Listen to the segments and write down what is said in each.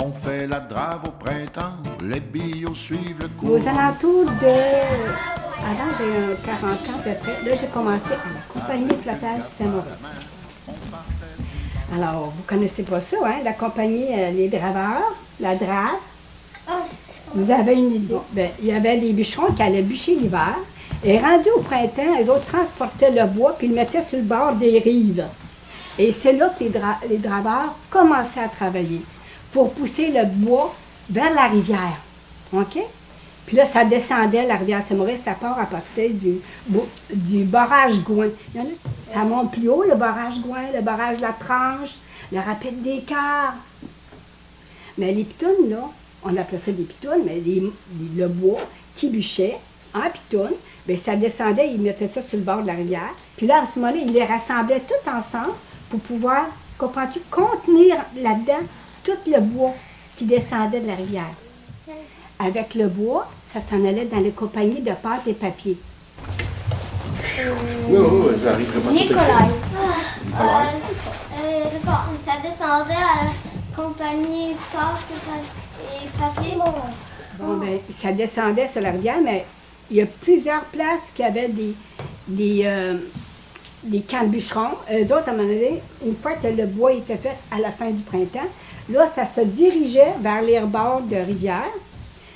On fait la drave au printemps, les billots suivent le cours. Aux alentours de... Avant, j'ai 40 ans à peu près. Là, j'ai commencé à la compagnie de flottage Saint-Maurice. Alors, vous connaissez pas ça, hein? La compagnie Les Draveurs, la drave. Vous avez une idée. Ben, il y avait des bûcherons qui allaient bûcher l'hiver. Et rendus au printemps, les autres transportaient le bois puis le mettaient sur le bord des rives. Et c'est là que les draveurs commençaient à travailler pour pousser le bois vers la rivière. OK? Puis là, ça descendait, la rivière Saint-Maurice, ça part à partir du barrage Gouin. Ça monte plus haut, le barrage Gouin, le barrage La Tranche, le rapide des Cœurs. Mais les pitounes, là, on appelait ça des pitounes, mais le bois qui bûchait en pitounes, bien, ça descendait, ils mettaient ça sur le bord de la rivière. Puis là, à ce moment-là, ils les rassemblaient tout ensemble pour pouvoir, comprends-tu, contenir là-dedans tout le bois qui descendait de la rivière. Avec le bois, ça s'en allait dans les compagnies de pâte et papier. Oui, j'arrive vraiment. Nicolas. Ça descendait à la compagnie pâte et papier. Bon, ben, ça descendait sur la rivière, mais il y a plusieurs places qui avaient des camps de bûcherons. Eux autres, à un moment donné, une fois que le bois était fait à la fin du printemps, là, ça se dirigeait vers les rebords de rivière.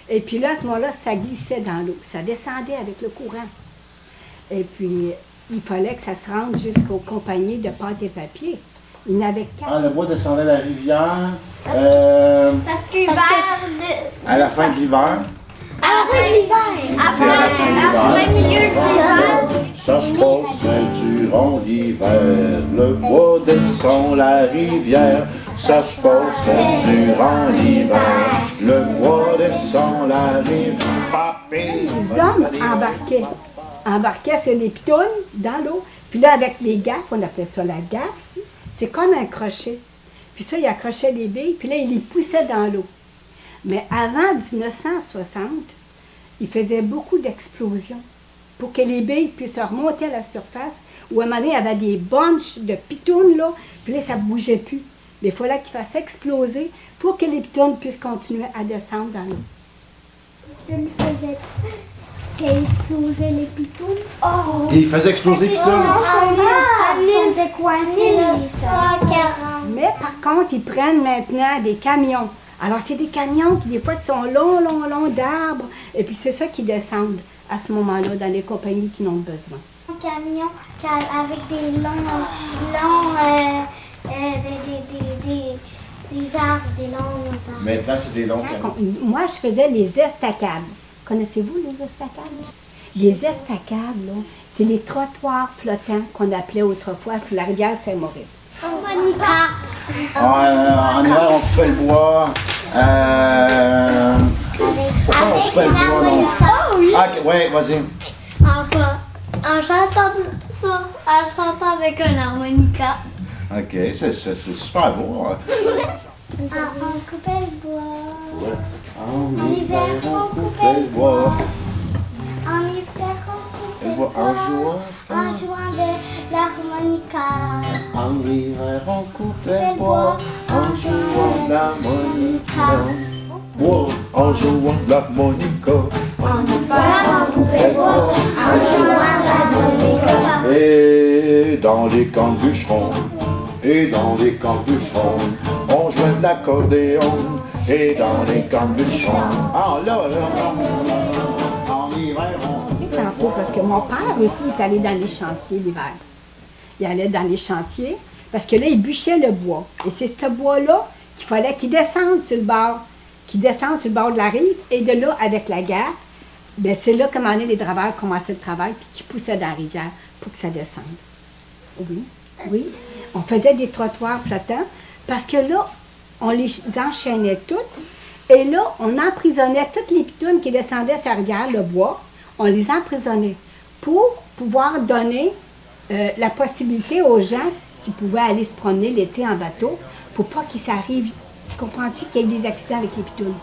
Et puis là, à ce moment-là, ça glissait dans l'eau. Ça descendait avec le courant. Et puis, il fallait que ça se rende jusqu'aux compagnies de pâte et papier. Il y en avait 4. Ah, le bois descendait de la rivière Parce que à la fin de l'hiver. après l'hiver. C'est à la fin de Après l'hiver. milieu de l'hiver. Ça se passe durant l'hiver. Le bois descend la rivière. Ça se passe durant l'hiver. Le bois descend la rivière. Les hommes embarquaient sur les pitounes dans l'eau. Puis là, avec les gaffes, on appelait ça la gaffe, c'est comme un crochet. Puis ça, ils accrochaient les billes, puis là, ils les poussaient dans l'eau. Mais avant 1960, ils faisaient beaucoup d'explosions pour que les billes puissent remonter à la surface. Ou à un moment donné, il y avait des bunches de pitounes, là, puis là, ça ne bougeait plus. Mais il fallait qu'ils fassent exploser pour que les pitounes puissent continuer à descendre dans l'eau. Il faisait explosait les pitounes. Oh! Et il faisait exploser les pitounes. Ils sont décoincés, les 140. Mais par contre, ils prennent maintenant des camions. Alors, c'est des camions qui, des fois, qui sont longs d'arbres. Et puis, c'est ça qui descendent à ce moment-là dans les compagnies qui en ont besoin. Un camion avec des des arbres, des longs arbres. Maintenant, c'est des longs camions. Moi, je faisais les estacades. Connaissez-vous les estacades? Les estacades, là, c'est les trottoirs flottants qu'on appelait autrefois sur la rivière Saint-Maurice. Monica. En hiver, on coupait le bois. Pourquoi on coupait le bois? Non? Oh oui. Ah, ouais, vas-y. En chantant avec un harmonica. OK, c'est super beau. On coupait le bois. En hiver, on coupait le bois. En hiver, on coupait Le le bois bois. en jouant de l'harmonica. En hiver, on coupait le bois en jouant de l'harmonica. Bois en jouant de l'harmonica. En hiver, on coupait le bois en jouant de l'harmonica. Et dans les camps de bûcherons, et dans les camps de bûcherons, on jouait de l'accordéon. Et dans les camps de bûcherons, ah là, en hiver, on... Tantôt, parce que mon père aussi est allé dans les chantiers l'hiver. Il allait dans les chantiers parce que là, il bûchait le bois. Et c'est ce bois-là qu'il fallait qu'il descende sur le bord, de la rive. Et de là, avec la gare, bien, c'est là qu'à un moment donné, les draveurs commençaient le travail puis qu'ils poussaient dans la rivière pour que ça descende. Oui, oui. On faisait des trottoirs flottants parce que là, on les enchaînait toutes. Et là, on emprisonnait toutes les pitounes qui descendaient sur la rivière, le bois. On les emprisonnait pour pouvoir donner la possibilité aux gens qui pouvaient aller se promener l'été en bateau pour pas qu'il s'arrive, comprends-tu, qu'il y ait des accidents avec les pitounes.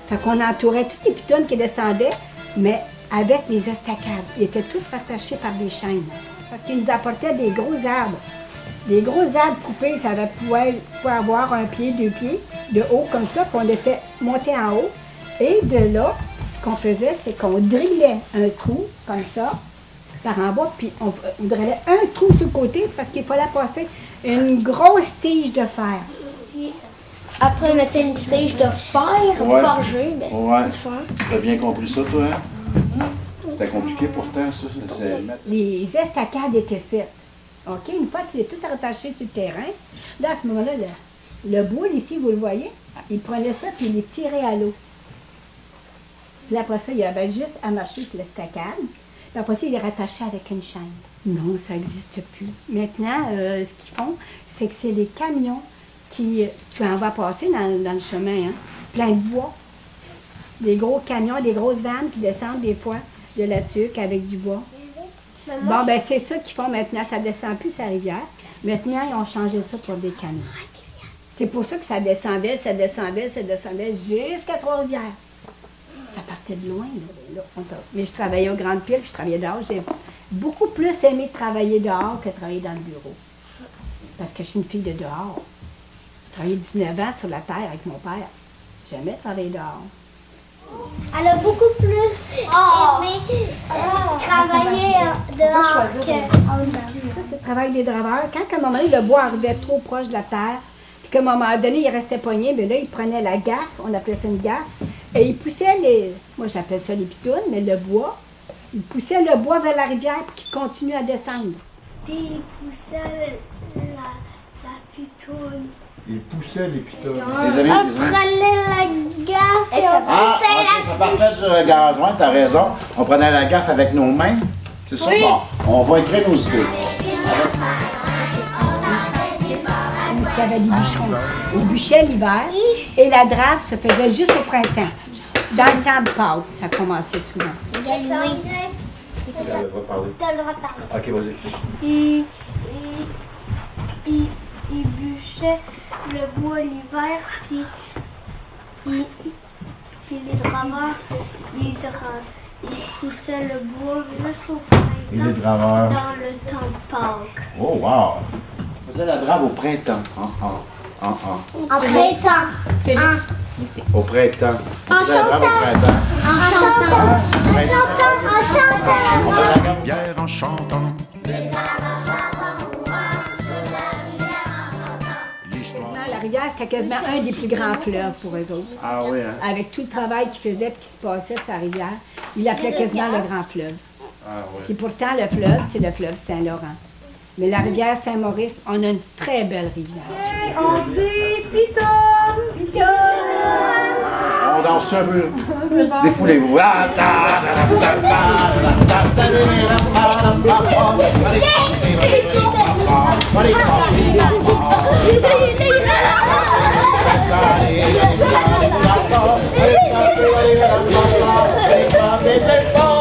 Fait qu'on entourait toutes les pitounes qui descendaient, mais avec les estacades. Ils étaient tous attachés par des chaînes. Parce qu'ils nous apportaient des gros arbres. Les gros arbres coupés, ça pouvait avoir 1 pied, 2 pieds de haut comme ça, puis on les fait monter en haut. Et de là, ce qu'on faisait, c'est qu'on drillait un trou comme ça, par en bas, puis on drillait un trou sur le côté parce qu'il fallait passer une grosse tige de fer. Après, on mettait une tige de fer forgée. Mais Ouais. de fer. Tu as bien compris ça, toi, hein? C'était compliqué pourtant, ça. Les estacades étaient faites. OK? Une fois qu'il est tout rattaché sur le terrain, là, à ce moment-là, le bois, ici, vous le voyez, il prenait ça puis il les tirait à l'eau. Puis après ça, il y avait juste à marcher sur l'estacade. Puis après ça, il les rattachait avec une chaîne. Non, ça n'existe plus. Maintenant, ce qu'ils font, c'est que c'est les camions qui... Tu en vas passer dans le chemin, hein? Plein de bois. Des gros camions, des grosses vannes qui descendent des fois de la tuque avec du bois. Bon, ben c'est ça qu'ils font maintenant. Ça ne descend plus sa rivière. Maintenant, ils ont changé ça pour des camions. C'est pour ça que ça descendait jusqu'à Trois-Rivières. Ça partait de loin. Là. Mais je travaillais aux Grandes Piles, puis je travaillais dehors. J'ai beaucoup plus aimé travailler dehors que travailler dans le bureau. Parce que je suis une fille de dehors. J'ai travaillé 19 ans sur la terre avec mon père. J'aimais travailler dehors. Elle a beaucoup plus aimé travailler dehors que Ça, c'est le travail des draveurs. Quand à un moment donné, le bois arrivait trop proche de la terre, puis qu'à un moment donné, il restait pogné, mais là, il prenait la gaffe, on appelait ça une gaffe, et il poussait moi j'appelle ça les pitounes, mais le bois, il poussait le bois vers la rivière pour qu'il continue à descendre. Puis il poussait la pitoune. Il poussait les pitons. On prenait la gaffe et on Ah, poussait ok, ça partait sur le gazon, t'as raison. On prenait la gaffe avec nos mains. C'est ça? Bon, on va écrire nos idées. Parce qu'il y avait des bûcherons. On bûchait l'hiver, et la drave se faisait juste au printemps. Dans le temps de Pâques, ça commençait souvent. T'as le droit de parler. Ok, vas-y. Il bûchait le bois l'hiver, puis les drameurs, ils poussaient le bois jusqu'au Et les printemps draveurs. dans le temps de Pâques. Oh, wow! On faisait la drave au printemps. En printemps. Félix, Au printemps. On En faisait la drave au chantant. printemps. En chantant. Ah, En chantant. On faisait la drave. Rivière en chantant. L'histoire. la rivière, c'était quasiment un des plus grands fleuves pour eux autres. Ah oui, hein? Avec tout le travail qu'ils faisaient et qui se passait sur la rivière, ils l'appelaient quasiment le grand fleuve. Ah oui. Puis pourtant, le fleuve, c'est le fleuve Saint-Laurent. Mais la rivière Saint-Maurice, on a une très belle rivière. On dit piton, piton. On danse un peu. Défoulez-vous. Ah, ta, ta, ta, ta, ta, ta, ta, ta, ta, ta, ta,